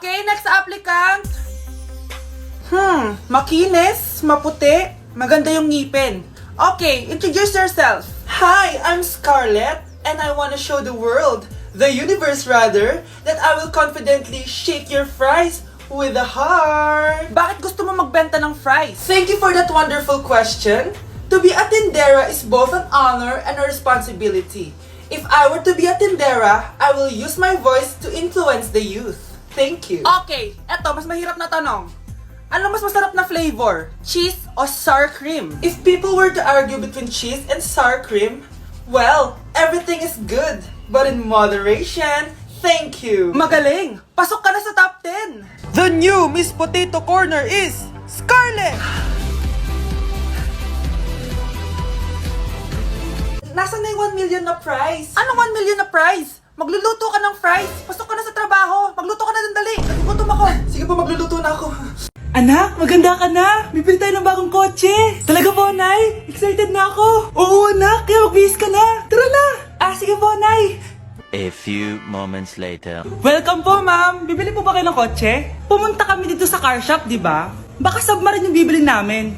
Okay, next applicant. Makinis, maputi, maganda yung ngipin. Okay, introduce yourself. Hi, I'm Scarlett, and I want to show the world, the universe rather, that I will confidently shake your fries with a heart. Bakit gusto mo magbenta ng fries? Thank you for that wonderful question. To be a tindera is both an honor and a responsibility. If I were to be a tindera, I will use my voice to influence the youth. Thank you. Okay, eto, mas mahirap na tanong. Ano mas masarap na flavor? Cheese o sour cream? If people were to argue between cheese and sour cream, well, everything is good, but in moderation. Thank you. Magaling! Pasok ka na sa top 10! The new Miss Potato Corner is Scarlett! Nasaan na yung 1 million na prize? Anong 1 million na prize? Magluluto ka ng fries. Pasok ka na sa trabaho. Magluto ka na ng dali. Nagugutom ako. Sige po, magluluto na ako. Anak, maganda ka na. Bibili tayo ng bagong kotse. Talaga po, Nay? Excited na ako. Oo, anak. Kaya magbihis ka na. Tara na. Sige po, Nay. A few moments later. Welcome po, ma'am. Bibili po ba kayo ng kotse? Pumunta kami dito sa car shop, di ba? Baka submarine yung bibili namin.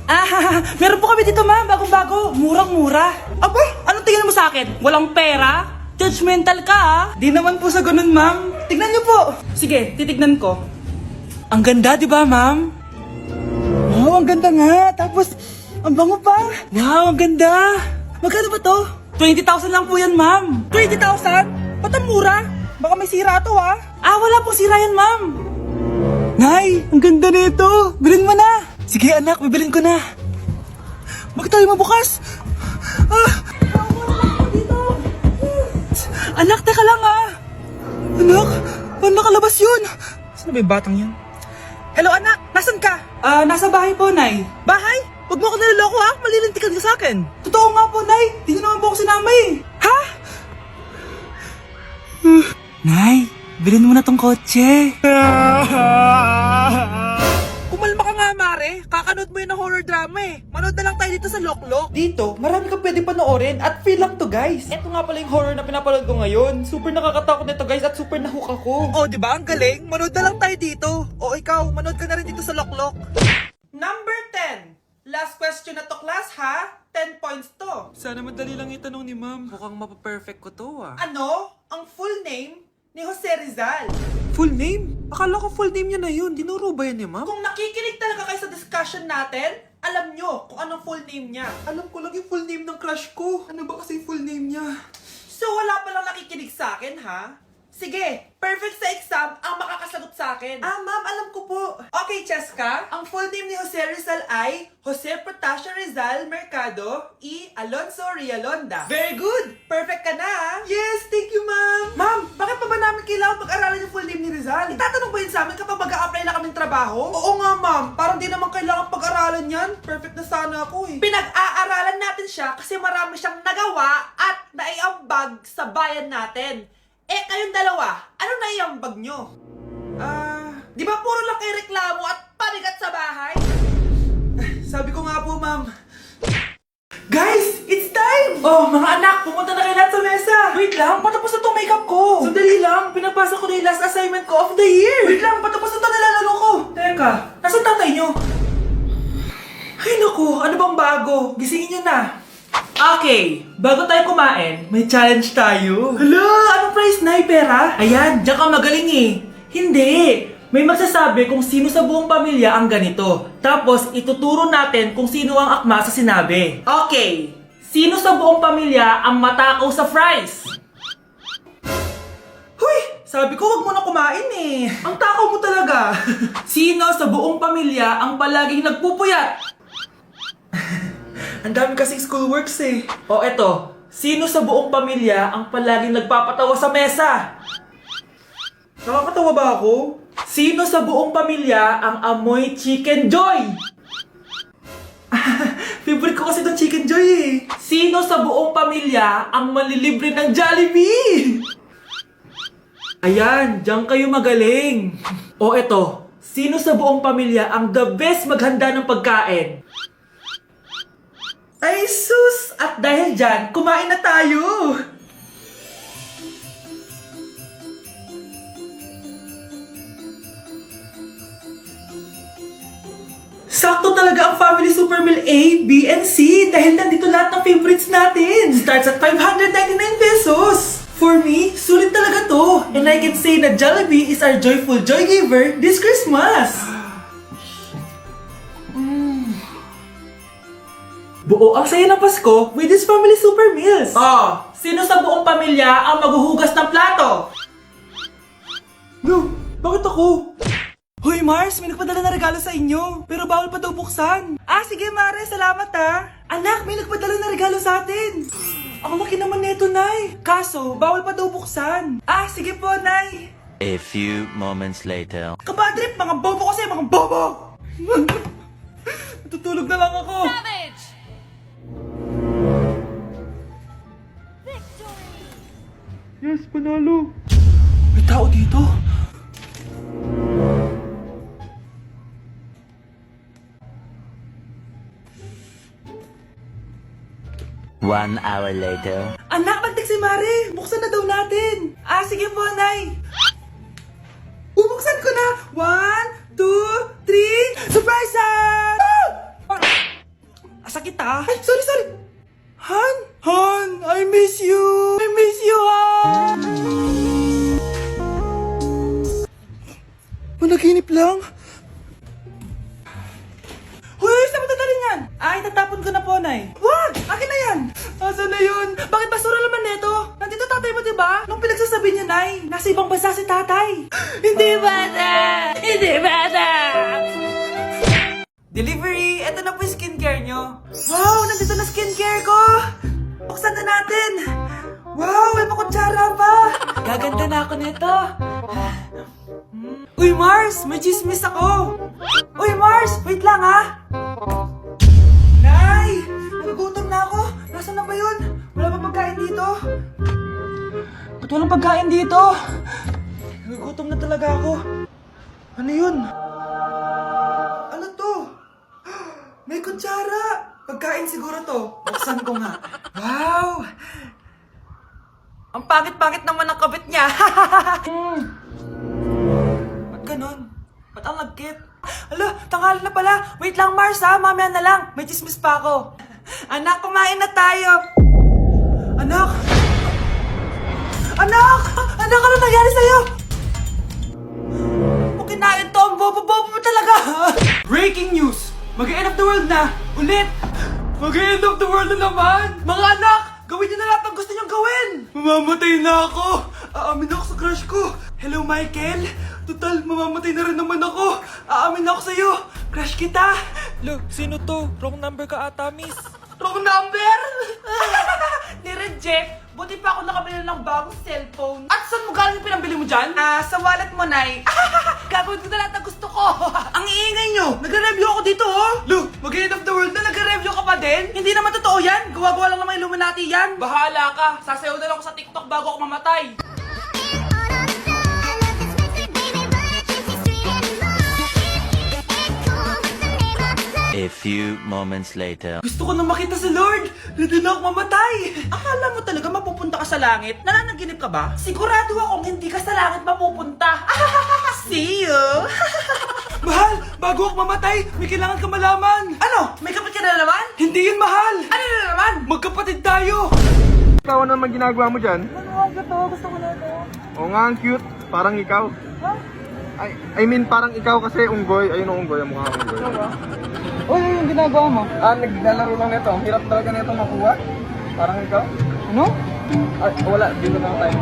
Meron po kami dito, ma'am. Bagong-bago. Murang-mura. Aba, anong tingin mo sa akin? Walang pera? Judgmental ka, ha? Di naman po sa ganun, ma'am. Tignan niyo po. Sige, titignan ko. Ang ganda, di ba, ma'am? Wow, ang ganda nga. Tapos, ang bango pa. Wow, ang ganda. Magkano ba to? 20,000 lang po yan, ma'am. 20,000? Ba't ang mura? Baka may sira to, ha? Wala pong sira yan, ma'am. Nay, ang ganda nito. Bilhin mo na. Sige, anak, bibilin ko na. Bakit tayo mabukas? Anak, teka lang, ha. Anak, paano nakalabas yun? Saan ba yung batang yun? Hello, anak. Nasaan ka? Nasa bahay po, Nay. Bahay? Huwag mo ako niloloko, ha? Malilintikan ka sa akin. Totoo nga po, Nay. Di nyo naman po ako sinama, eh. Ha? Nay, bilhin mo na tong kotse. Kumalma ka nga, Mare. Kakanood mo yun ng horror drama, eh. Manood na lang tayo dito sa Loklok. Dito, marami kang pwede panoorin at free lang to, guys. Ito nga pala yung horror na pinapanood ko ngayon. Super nakakatakot nito, guys, at super nahook ako. Oh, di ba? Ang galing. Manood na lang tayo dito. O ikaw, manood ka na rin dito sa Loklok. Number 10. Last question na to, class, ha? 10 points to. Sana madali lang itanong ni ma'am. Mukhang mapaperfect ko to, ah. Ano? Ang full name ni Jose Rizal. Full name? Akala ko full name niya na yun. Dinuro ba yan ni ma'am? Kung nakikinig talaga kayo sa discussion natin, alam nyo kung anong full name niya. Alam ko lang yung full name ng crush ko. Ano ba kasi yung full name niya? So wala palang nakikinig sa akin, ha? Sige, perfect sa exam ang makakasagot sa akin. Ma'am, alam ko po. Okay, Cheska, ang full name ni Jose Rizal ay Jose Protasio Rizal Mercado y Alonso Rialonda. Very good! Perfect ka na, ha? Yes, thank you, ma'am. Ma'am, bakit pa ba namin kailangan pag-aralan yung full name ni Rizal? Itatanong ba yun sa amin kapag mag-a-apply na kaming trabaho? Oo nga, ma'am. Parang di naman kailangan pag-aralan yan. Perfect na sana ako, eh. Pinag-aaralan natin siya kasi marami siyang nagawa at naiambag sa bayan natin. Kayong dalawa, ano na iambag nyo? Di ba puro lang kayo reklamo at pabigat sa bahay? Sabi ko nga po, ma'am. Guys, it's time! Oh, mga anak, pumunta na kayo lahat sa mesa. Wait lang, patapos na itong makeup ko. Sandali lang, pinapasa ko na yung last assignment ko of the year. Wait lang, patapos na ito nilalaro ko. Teka, nasan tatay nyo? Ay naku, ano bang bago? Gisingin nyo na. Okay, bago tayo kumain, may challenge tayo. Hala, anong prize na? Pera? Ayan, diyan ka magaling eh. Hindi, may magsasabi kung sino sa buong pamilya ang ganito. Tapos, ituturo natin kung sino ang akma sa sinabi. Okay, sino sa buong pamilya ang matakaw sa fries? Huy, sabi ko wag mo na kumain eh. Ang takaw mo talaga. Sino sa buong pamilya ang palaging nagpupuyat? Ang dami kasing schoolworks eh. O eto, sino sa buong pamilya ang palaging nagpapatawa sa mesa? Nakakatawa ba ako? Sino sa buong pamilya ang amoy Chicken Joy? Favorite ko kasi itong Chicken Joy eh. Sino sa buong pamilya ang malilibre ng Jollibee? Ayan, diyan kayo magaling. O eto, sino sa buong pamilya ang the best maghanda ng pagkain? Ay sus! At dahil dyan, kumain na tayo! Sakto talaga ang Family Super Meal A, B, and C dahil nandito lahat ng favorites natin. Starts at 599 pesos. For me, sulit talaga to. And I can say na Jollibee is our joyful joy giver this Christmas. Buo ang saya ng Pasko with this Family Super Meals. Oh, sino sa buong pamilya ang maghuhugas ng plato? No, bakit ako? Hoy Mars, may nagpadala na regalo sa inyo. Pero bawal pa daw buksan. Ah, sige Mare, salamat ha. Anak, may nagpadala na regalo sa atin. Ang laki naman neto, Nay. Kaso, bawal pa daw buksan. Ah, sige po, Nay. A few moments later. Kabadrip, mga bobo kasi, mga bobo! Tutulog na lang ako. Savage! Yes, panalo. May tao dito. One hour later. Anak, magtik si Mare. Buksan na daw natin. Ah, sige po, Nay. Bubuksan ko na. 1, 2, 3. Surprise! Sakit ah. Ay, sorry. Han? Han, I miss you. I miss you, Han. Managinip lang. Hoy, saan mo dadalhin yan? Ay, tatapon ko na po, Nay. Wag! Akin na yan! Asan na yun? Bakit basura naman neto? Nandito tatay mo, diba? Nung pinagsasabi niya, Nay, nasa ibang bansa si tatay. Hindi bata! Hindi bata! Delivery! Ito na po yung skincare nyo. Wow! Nandito na skincare ko! Buksan na natin! Wow! May makutsara pa! Gaganda na ako nito. Uy, Mars! May chismis ako! Uy, Mars! Wait lang, ha! Nay! Nagugutom na ako! Nasaan na ba yun? Wala pa pagkain dito? Ba't walang pagkain dito? Nagugutom na talaga ako. Ano yun? Ano to? May kutsara! Pagkain siguro to. Buksan ko nga. Wow! Ang pangit-pangit naman ang kabit niya. Ba't ganon? Ba't ang lagkit? Alo, tanghali na pala. Wait lang, Mars ha. Mamaya na lang. May chismis pa ako. Anak, kumain na tayo. Anak! Anak! Anak, ano nangyari sa'yo? Kung kinain to, ang bobo-bobo mo talaga. Breaking news! Mag-end of the world na! Ulit! Mag-end of the world na naman! Mga anak! Gawin niyo na lahat ng gusto niyong gawin! Mamamatay na ako! Aamin ako sa crush ko! Hello, Michael! Total, mamamatay na rin naman ako! Aamin ako sa'yo! Crush kita! Look, sino to? Wrong number ka ata, miss. Wrong number? Ni-reject! Buti pa ako nakabili ng bagong cellphone. At saan mo galing yung pinambili mo dyan? Sa wallet mo, Nay. Gagawin ko na lahat ng gusto ko. Ang iingay nyo! Nagre-review ako dito, oh! Look, mag-end of the world na nagre-review ka pa din? Hindi naman totoo yan! Gawa-gawa lang naman Illuminati yan! Bahala ka! Sasayaw na lang ako sa TikTok bago ako mamatay! A few moments later. Gusto ko na makita si Lord! Ready na ako mamatay! Akala mo talaga mapupunta ka sa langit? Nananaginip ka ba? Sigurado akong hindi ka sa langit mapupunta! See you! Mahal! Bago ako mamatay, may kailangan ka malaman! Ano? May kapatid ka na naman? Hindi yun, mahal! Ano na naman? Magkapatid tayo! Ikaw, ano naman ginagawa mo dyan? Ano ang gato? Gusto ko na ito. Oo nga, ang cute. Parang ikaw. I mean, parang ikaw kasi unggoy. Ayun ang unggoy, ang mukha ng unggoy. Uy, yung ginagawa mo? Naglalaro lang nito. Ang hirap talaga nito makuha. Parang ikaw. Ano? Ay, wala. Dito na tayo.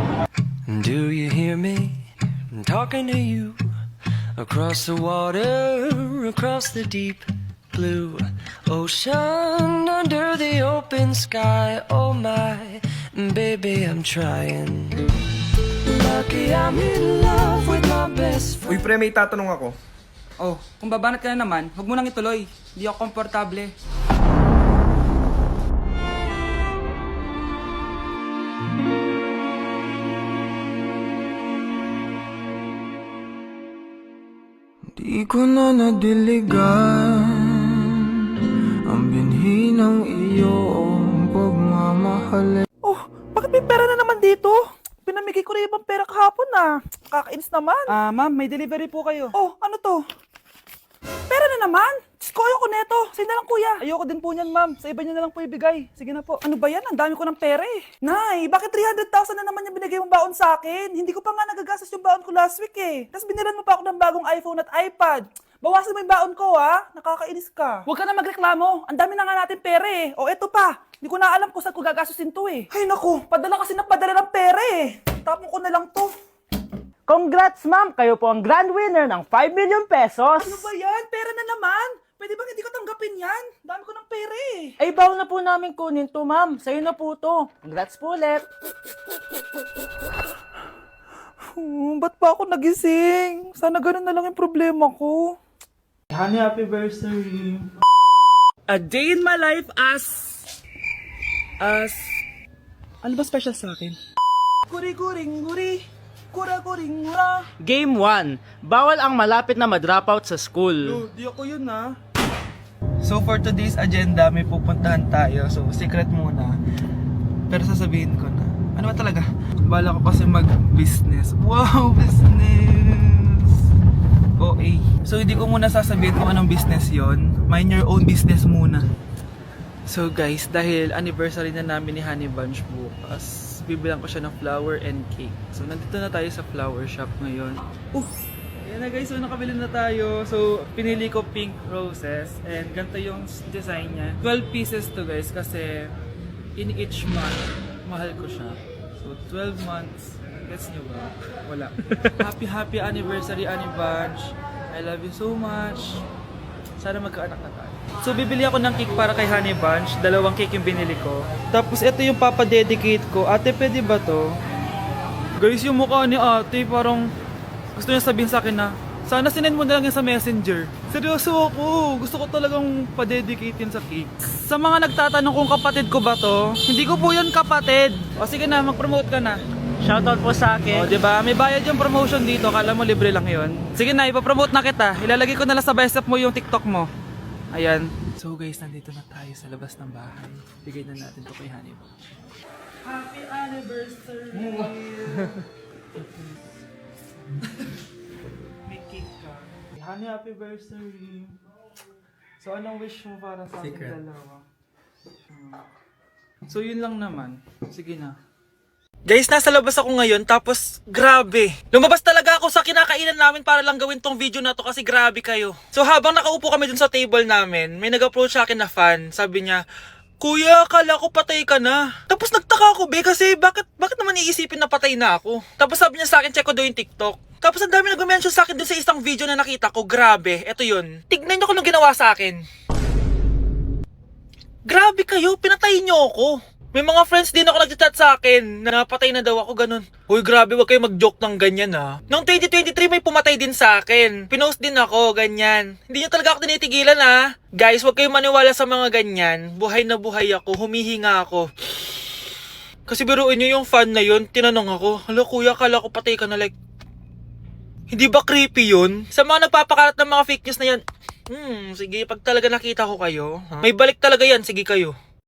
Do you hear me? I'm talking to you across the water, across the deep blue ocean, under the open sky. Oh my, baby, I'm trying. Lucky I'm in love with my best friend. Uy, pre, may tatanong ako. Oh, kung babanat ka na naman, huwag mo nang ituloy. Hindi ako komportable. Di ko na nadiligan ang binhi ng iyong pagmamahal. Oh, bakit may pera na naman dito? Pinamigay ko rin ibang pera kahapon ah. Kakainis naman. Ma'am, may delivery po kayo. Oh, ano to? Pera na naman? Ko, ayoko neto. Sa'yo na lang, kuya. Ayoko din po niyan, ma'am. Sa iba niyo na lang po ibigay. Sige na po. Ano ba yan? Ang dami ko ng pera eh. Nay, bakit 300,000 na naman yung binigay mong baon sa akin? Hindi ko pa nga nagagastos yung baon ko last week eh. Tapos biniran mo pa ako ng bagong iPhone at iPad. Bawasan mo yung baon ko, ha? Nakakainis ka. Huwag ka na magreklamo. Ang dami na nga natin pera eh. O eto pa. Hindi ko na alam kung saan ko gagastusin to eh. Ay naku, padala kasi ng padala ng pera eh. Tapon ko na lang to. Congrats, ma'am! Kayo po ang grand winner ng 5 million pesos. Ano ba yan? Pera na naman. Pwede ba hindi ko tanggapin yan? Dami ko ng pera eh. Ay, bawal na po namin kunin to, ma'am. Sa'yo na po to. Congrats po ulit. Ba't pa ako nagising? Sana ganun na lang yung problema ko. Honey, happy birthday. A day in my life as... Ano ba special sa akin? Guri-guring-guri. Kura-guring-gura. Game 1. Bawal ang malapit na ma-dropout sa school. Di ako yun ha. So for today's agenda, may pupuntahan tayo. So secret muna. Pero sasabihin ko na. Ano ba talaga? Bala ko kasi mag-business. Wow, business! OA. So hindi ko muna sasabihin kung anong business yon. Mind your own business muna. So guys, dahil anniversary na namin ni Honey Bunch bukas, bibilang ko siya ng flower and cake. So nandito na tayo sa flower shop ngayon. Ayan na guys, so nakabili na tayo. So pinili ko pink roses and ganito yung design niya. 12 pieces to guys kasi in each month, mahal ko siya. So 12 months, gets nyo ba? Wala. Happy anniversary Honey Bunch. I love you so much. Sana magkaanak na tayo. So bibili ako ng cake para kay Honey Bunch. 2 cake yung binili ko. Tapos ito yung papadedicate ko. Ate, pwede ba to? Guys, yung mukha ni ate parang gusto niya sabihin sa akin na sana sinend mo na lang yan sa messenger. Seryoso ako. Gusto ko talagang padedicate yun sa cake. Sa mga nagtatanong kung kapatid ko ba to, hindi ko po yun kapatid. O sige na, mag-promote ka na. Shoutout po sa O, akin. diba? May bayad yung promotion dito. Kala mo libre lang yun. Sige na, ipapromote na kita. Ilalagay ko na lang sa bicep mo yung TikTok mo. Ayan. So guys, nandito na tayo sa labas ng bahay. Bigay na natin to kay Honey Bunch. Happy anniversary! May cake ka. Honey, happy anniversary! So anong wish mo para sa ating dalawa? So yun lang naman. Sige na. Guys, nasa labas ako ngayon tapos grabe. Lumabas talaga ako sa kinakainan namin para lang gawin tong video na to kasi grabe kayo. So habang nakaupo kami dun sa table namin, may nag-approach sa akin na fan. Sabi niya, "Kuya, akala ko patay ka na." Tapos nagtaka ako kasi bakit naman iisipin na patay na ako? Tapos sabi niya sa akin, check ko daw yung TikTok. Tapos ang dami nag-mention sa akin dun sa isang video na nakita ko. Grabe, eto yun. Tignan niyo kung anong ginawa sa akin. Grabe kayo, pinatay niyo ako. May mga friends din ako nag-chat sa akin na napatay na daw ako, ganun. Uy, grabe, wag kayo mag-joke ng ganyan ha. Noong 2023 may pumatay din sa akin. Pinost din ako, ganyan. Hindi niyo talaga ako tinitigilan ha. Guys, wag kayong maniwala sa mga ganyan. Buhay na buhay ako, humihinga ako. Kasi biruin niyo yung fan na yun, tinanong ako, "Hala kuya, kala ko patay ka na," like, hindi ba creepy yun? Sa mga nagpapakalat ng mga fake news na yan, sige, pag talaga nakita ko kayo, may balik talaga yan, sige kayo.